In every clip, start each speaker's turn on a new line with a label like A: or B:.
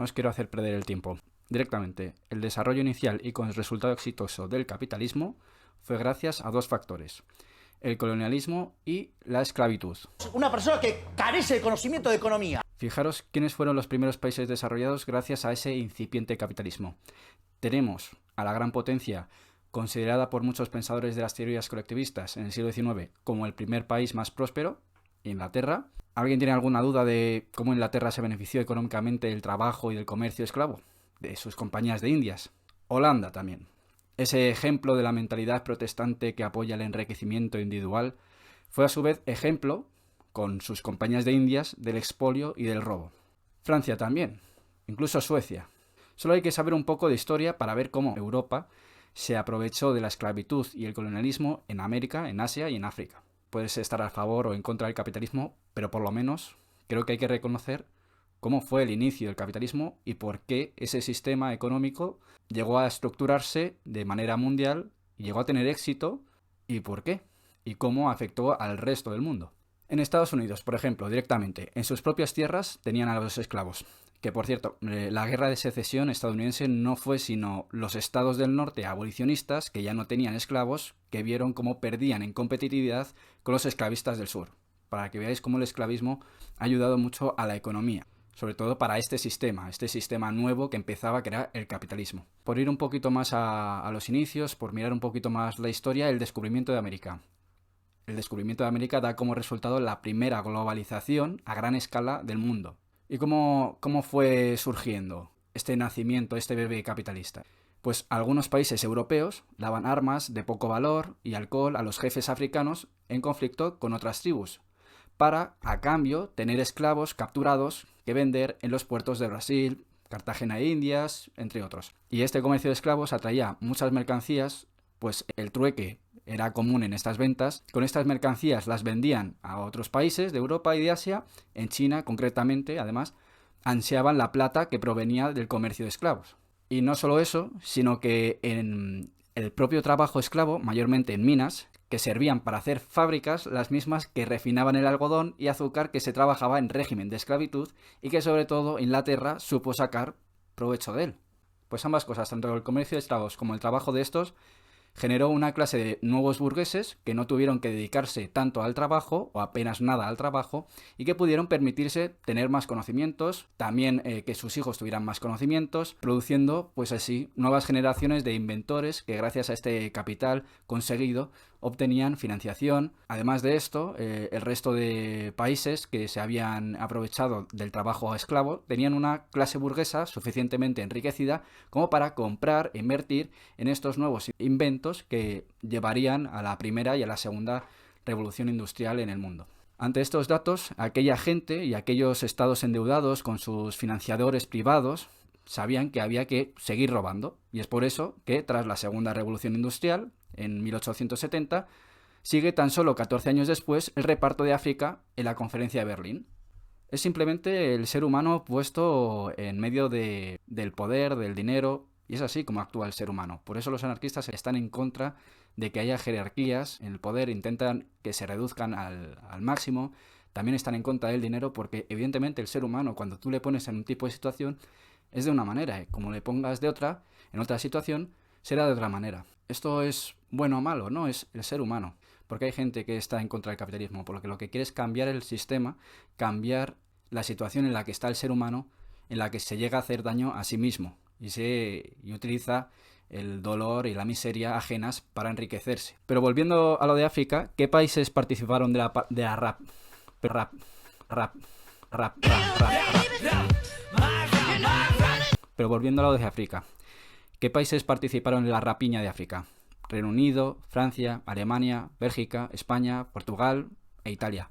A: no os quiero hacer perder el tiempo. Directamente, el desarrollo inicial y con el resultado exitoso del capitalismo fue gracias a dos factores: el colonialismo y la esclavitud.
B: Una persona que carece de conocimiento de economía.
A: Fijaros quiénes fueron los primeros países desarrollados gracias a ese incipiente capitalismo. Tenemos a la gran potencia, considerada por muchos pensadores de las teorías colectivistas en el siglo XIX como el primer país más próspero, Inglaterra. ¿Alguien tiene alguna duda de cómo Inglaterra se benefició económicamente del trabajo y del comercio esclavo de sus compañías de Indias? Holanda también. Ese ejemplo de la mentalidad protestante que apoya el enriquecimiento individual fue a su vez ejemplo, con sus compañías de Indias, del expolio y del robo. Francia también, incluso Suecia. Solo hay que saber un poco de historia para ver cómo Europa se aprovechó de la esclavitud y el colonialismo en América, en Asia y en África. Puedes estar a favor o en contra del capitalismo, pero por lo menos creo que hay que reconocer cómo fue el inicio del capitalismo y por qué ese sistema económico llegó a estructurarse de manera mundial y llegó a tener éxito, y por qué, y cómo afectó al resto del mundo. En Estados Unidos, por ejemplo, directamente, en sus propias tierras tenían a los esclavos. Que, por cierto, la guerra de secesión estadounidense no fue sino los estados del norte abolicionistas, que ya no tenían esclavos, que vieron cómo perdían en competitividad con los esclavistas del sur. Para que veáis cómo el esclavismo ha ayudado mucho a la economía, sobre todo para este sistema nuevo que empezaba, que era el capitalismo. Por ir un poquito más a los inicios, por mirar un poquito más la historia, el descubrimiento de América. El descubrimiento de América da como resultado la primera globalización a gran escala del mundo. ¿Y cómo fue surgiendo este nacimiento, este bebé capitalista? Pues algunos países europeos daban armas de poco valor y alcohol a los jefes africanos en conflicto con otras tribus, para, a cambio, tener esclavos capturados que vender en los puertos de Brasil, Cartagena de Indias, entre otros. Y este comercio de esclavos atraía muchas mercancías, pues el trueque era común en estas ventas. Con estas mercancías las vendían a otros países de Europa y de Asia. En China, concretamente, además, ansiaban la plata que provenía del comercio de esclavos. Y no solo eso, sino que en el propio trabajo esclavo, mayormente en minas, que servían para hacer fábricas, las mismas que refinaban el algodón y azúcar que se trabajaba en régimen de esclavitud y que sobre todo Inglaterra supo sacar provecho de él. Pues ambas cosas, tanto el comercio de esclavos como el trabajo de estos, generó una clase de nuevos burgueses que no tuvieron que dedicarse tanto al trabajo o apenas nada al trabajo y que pudieron permitirse tener más conocimientos, también que sus hijos tuvieran más conocimientos, produciendo pues así nuevas generaciones de inventores que gracias a este capital conseguido obtenían financiación. Además de esto, el resto de países que se habían aprovechado del trabajo esclavo tenían una clase burguesa suficientemente enriquecida como para comprar e invertir en estos nuevos inventos que llevarían a la primera y a la segunda revolución industrial en el mundo. Ante estos datos, aquella gente y aquellos estados endeudados con sus financiadores privados sabían que había que seguir robando, y es por eso que tras la segunda revolución industrial, en 1870, sigue tan solo 14 años después el reparto de África en la Conferencia de Berlín. Es simplemente el ser humano puesto en medio del poder, del dinero, y es así como actúa el ser humano. Por eso los anarquistas están en contra de que haya jerarquías en el poder, intentan que se reduzcan al máximo. También están en contra del dinero porque evidentemente el ser humano, cuando tú le pones en un tipo de situación, es de una manera, como le pongas de otra, en otra situación, será de otra manera. Esto es bueno o malo, no, es el ser humano. Porque hay gente que está en contra del capitalismo, porque lo que quiere es cambiar el sistema, cambiar la situación en la que está el ser humano, en la que se llega a hacer daño a sí mismo y utiliza el dolor y la miseria ajenas para enriquecerse. Pero volviendo a lo de África, ¿qué países participaron de la rap? Pero volviendo a lo de África, ¿qué países participaron en la rapiña de África? Reino Unido, Francia, Alemania, Bélgica, España, Portugal e Italia.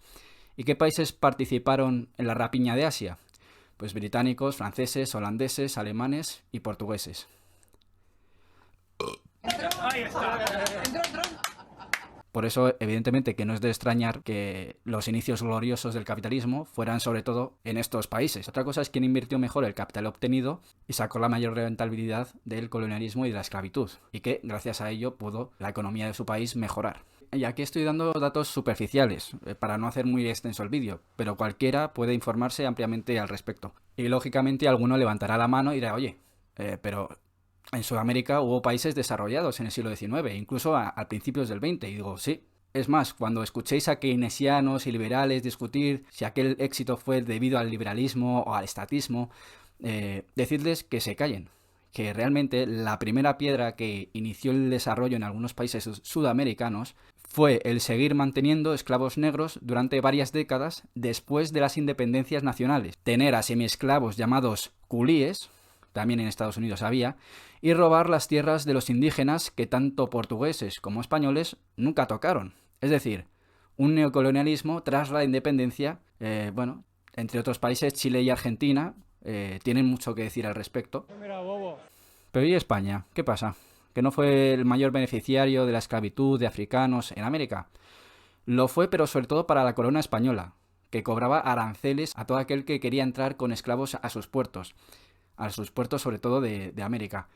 A: ¿Y qué países participaron en la rapiña de Asia? Pues británicos, franceses, holandeses, alemanes y portugueses.
C: Ahí está.
A: Por eso, evidentemente, que no es de extrañar que los inicios gloriosos del capitalismo fueran sobre todo en estos países. Otra cosa es quién invirtió mejor el capital obtenido y sacó la mayor rentabilidad del colonialismo y de la esclavitud, y que gracias a ello pudo la economía de su país mejorar. Y aquí estoy dando datos superficiales, para no hacer muy extenso el vídeo, pero cualquiera puede informarse ampliamente al respecto. Y lógicamente alguno levantará la mano y dirá, oye, pero en Sudamérica hubo países desarrollados en el siglo XIX, incluso a principios del XX. Y digo, sí. Es más, cuando escuchéis a keynesianos y liberales discutir si aquel éxito fue debido al liberalismo o al estatismo, decidles que se callen. Que realmente la primera piedra que inició el desarrollo en algunos países sudamericanos fue el seguir manteniendo esclavos negros durante varias décadas después de las independencias nacionales, tener a semiesclavos llamados culíes, también en Estados Unidos había, y robar las tierras de los indígenas que tanto portugueses como españoles nunca tocaron. Es decir, un neocolonialismo tras la independencia. Entre otros países, Chile y Argentina tienen mucho que decir al respecto. Pero ¿y España? ¿Qué pasa? ¿Que no fue el mayor beneficiario de la esclavitud de africanos en América? Lo fue, pero sobre todo para la corona española, que cobraba aranceles a todo aquel que quería entrar con esclavos a sus puertos sobre todo de América.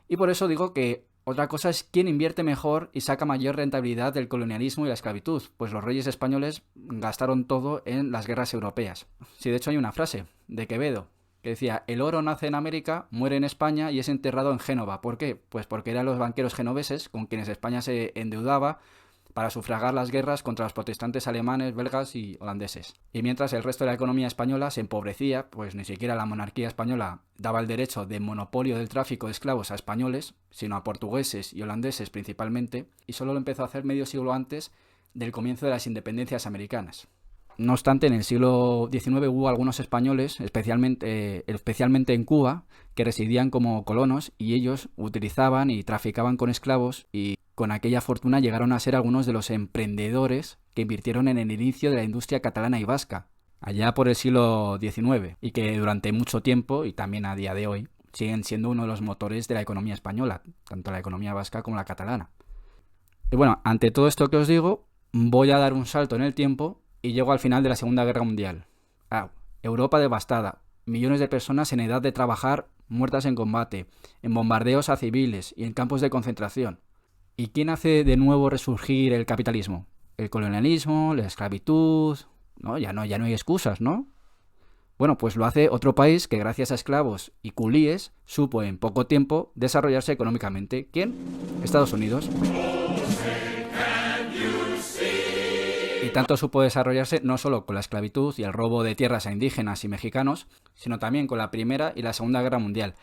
A: Y por eso digo que otra cosa es quién invierte mejor y saca mayor rentabilidad del colonialismo y la esclavitud, pues los reyes españoles gastaron todo en las guerras europeas. Sí, de hecho hay una frase de Quevedo que decía: el oro nace en América, muere en España y es enterrado en Génova. ¿Por qué? Pues porque eran los banqueros genoveses con quienes España se endeudaba para sufragar las guerras contra los protestantes alemanes, belgas y holandeses. Y mientras el resto de la economía española se empobrecía, pues ni siquiera la monarquía española daba el derecho de monopolio del tráfico de esclavos a españoles, sino a portugueses y holandeses principalmente, y solo lo empezó a hacer medio siglo antes del comienzo de las independencias americanas. No obstante, en el siglo XIX hubo algunos españoles, especialmente en Cuba, que residían como colonos y ellos utilizaban y traficaban con esclavos y con aquella fortuna llegaron a ser algunos de los emprendedores que invirtieron en el inicio de la industria catalana y vasca, allá por el siglo XIX, y que durante mucho tiempo, y también a día de hoy, siguen siendo uno de los motores de la economía española, tanto la economía vasca como la catalana. Y bueno, ante todo esto que os digo, voy a dar un salto en el tiempo y llego al final de la Segunda Guerra Mundial. Europa devastada, millones de personas en edad de trabajar muertas en combate, en bombardeos a civiles y en campos de concentración. ¿Y quién hace de nuevo resurgir el capitalismo? ¿El colonialismo? ¿La esclavitud? No, ya no hay excusas, ¿no? Bueno, pues lo hace otro país que gracias a esclavos y culíes supo en poco tiempo desarrollarse económicamente. ¿Quién? Estados Unidos. Y tanto supo desarrollarse no solo con la esclavitud y el robo de tierras a indígenas y mexicanos, sino también con la Primera y la Segunda Guerra Mundial.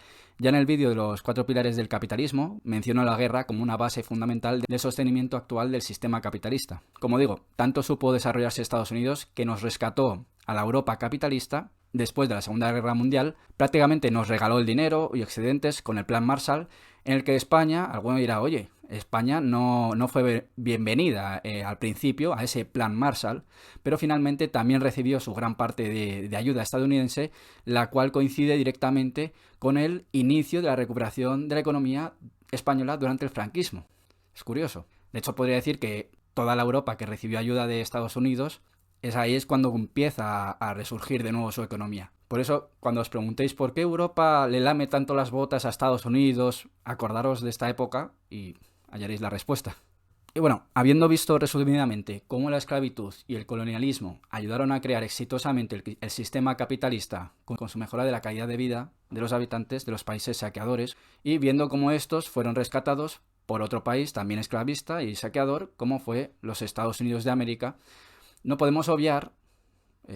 A: Ya en el vídeo de los 4 pilares del capitalismo menciono la guerra como una base fundamental del sostenimiento actual del sistema capitalista. Como digo, tanto supo desarrollarse Estados Unidos que nos rescató a la Europa capitalista después de la Segunda Guerra Mundial, prácticamente nos regaló el dinero y excedentes con el Plan Marshall, en el que España, alguno dirá, oye, España no fue bienvenida al principio a ese Plan Marshall, pero finalmente también recibió su gran parte de ayuda estadounidense, la cual coincide directamente con el inicio de la recuperación de la economía española durante el franquismo. Es curioso. De hecho, podría decir que toda la Europa que recibió ayuda de Estados Unidos, ahí es cuando empieza a resurgir de nuevo su economía. Por eso, cuando os preguntéis por qué Europa le lame tanto las botas a Estados Unidos, acordaros de esta época y hallaréis la respuesta. Y bueno, habiendo visto resumidamente cómo la esclavitud y el colonialismo ayudaron a crear exitosamente el sistema capitalista con su mejora de la calidad de vida de los habitantes de los países saqueadores, y viendo cómo estos fueron rescatados por otro país también esclavista y saqueador como fue los Estados Unidos de América, no podemos obviar,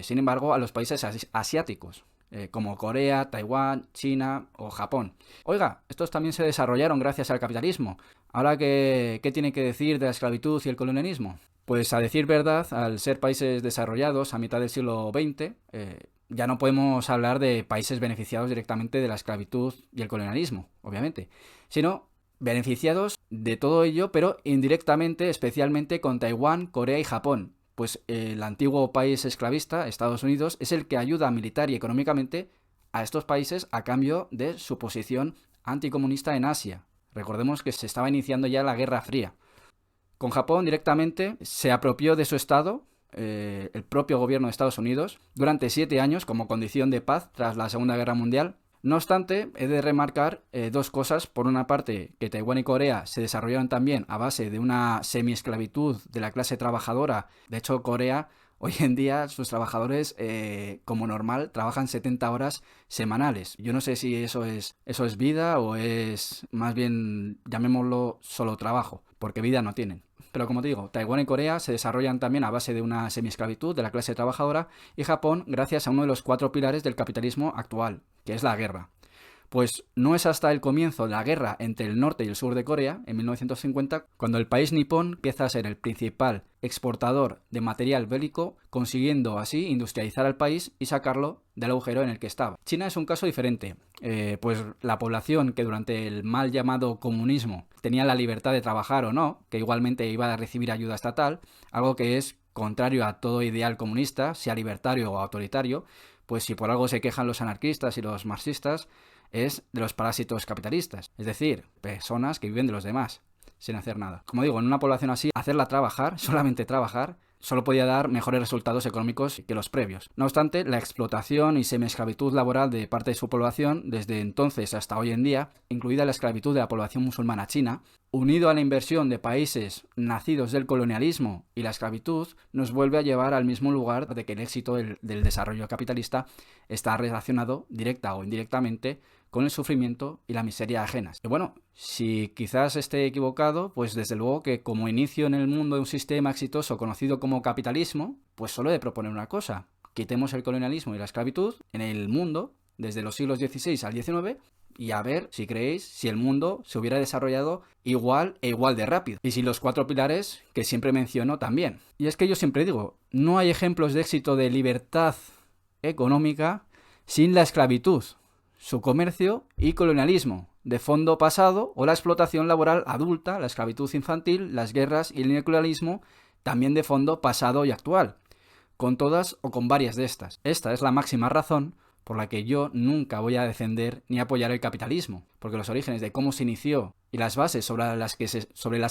A: sin embargo, a los países asiáticos, como Corea, Taiwán, China o Japón. Oiga, estos también se desarrollaron gracias al capitalismo. Ahora, ¿qué tiene que decir de la esclavitud y el colonialismo? Pues a decir verdad, al ser países desarrollados a mitad del siglo XX, ya no podemos hablar de países beneficiados directamente de la esclavitud y el colonialismo, obviamente, sino beneficiados de todo ello, pero indirectamente, especialmente con Taiwán, Corea y Japón. Pues el antiguo país esclavista, Estados Unidos, es el que ayuda militar y económicamente a estos países a cambio de su posición anticomunista en Asia. Recordemos que se estaba iniciando ya la Guerra Fría. Con Japón directamente se apropió de su estado, el propio gobierno de Estados Unidos, durante 7 años como condición de paz tras la Segunda Guerra Mundial. No obstante, he de remarcar dos cosas. Por una parte, que Taiwán y Corea se desarrollaron también a base de una semi-esclavitud de la clase trabajadora. De hecho, Corea, hoy en día, sus trabajadores, como normal, trabajan 70 horas semanales. Yo no sé si eso es vida o es, más bien, llamémoslo solo trabajo, porque vida no tienen. Pero como te digo, Taiwán y Corea se desarrollan también a base de una semi-esclavitud de la clase trabajadora, y Japón gracias a uno de los 4 pilares del capitalismo actual, que es la guerra. Pues no es hasta el comienzo de la guerra entre el norte y el sur de Corea, en 1950, cuando el país nipón empieza a ser el principal exportador de material bélico, consiguiendo así industrializar al país y sacarlo del agujero en el que estaba. China es un caso diferente, pues la población que durante el mal llamado comunismo tenía la libertad de trabajar o no, que igualmente iba a recibir ayuda estatal, algo que es contrario a todo ideal comunista, sea libertario o autoritario, pues si por algo se quejan los anarquistas y los marxistas, es de los parásitos capitalistas, es decir, personas que viven de los demás, sin hacer nada. Como digo, en una población así, hacerla trabajar, solamente trabajar, solo podía dar mejores resultados económicos que los previos. No obstante, la explotación y semi-esclavitud laboral de parte de su población, desde entonces hasta hoy en día, incluida la esclavitud de la población musulmana china, unido a la inversión de países nacidos del colonialismo y la esclavitud, nos vuelve a llevar al mismo lugar de que el éxito del desarrollo capitalista está relacionado, directa o indirectamente, con el sufrimiento y la miseria ajenas. Y bueno, si quizás esté equivocado, pues desde luego que como inicio en el mundo de un sistema exitoso conocido como capitalismo, pues solo he de proponer una cosa: quitemos el colonialismo y la esclavitud en el mundo desde los siglos XVI al XIX y a ver si creéis si el mundo se hubiera desarrollado igual de rápido. Y si los 4 pilares que siempre menciono también. Y es que yo siempre digo, no hay ejemplos de éxito de libertad económica sin la esclavitud, su comercio y colonialismo de fondo pasado, o la explotación laboral adulta, la esclavitud infantil, las guerras y el neocolonialismo también de fondo pasado y actual, con todas o con varias de estas. Esta es la máxima razón por la que yo nunca voy a defender ni apoyar el capitalismo, porque los orígenes de cómo se inició y las bases sobre las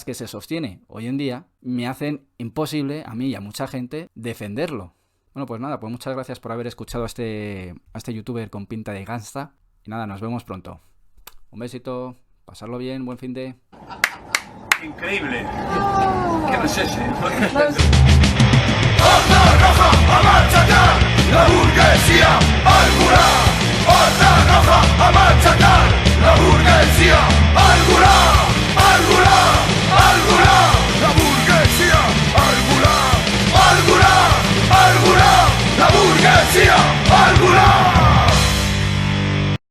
A: que se sostiene hoy en día me hacen imposible a mí y a mucha gente defenderlo. Bueno, pues nada, pues muchas gracias por haber escuchado a este youtuber con pinta de gangsta. Y nada, nos vemos pronto. Un besito, pasarlo bien, buen fin de...
C: Increíble. ¿Qué no es ese?
D: ¡Horda roja a machacar! ¡La burguesía al curar! ¡Horda roja a machacar! ¡La burguesía al curar!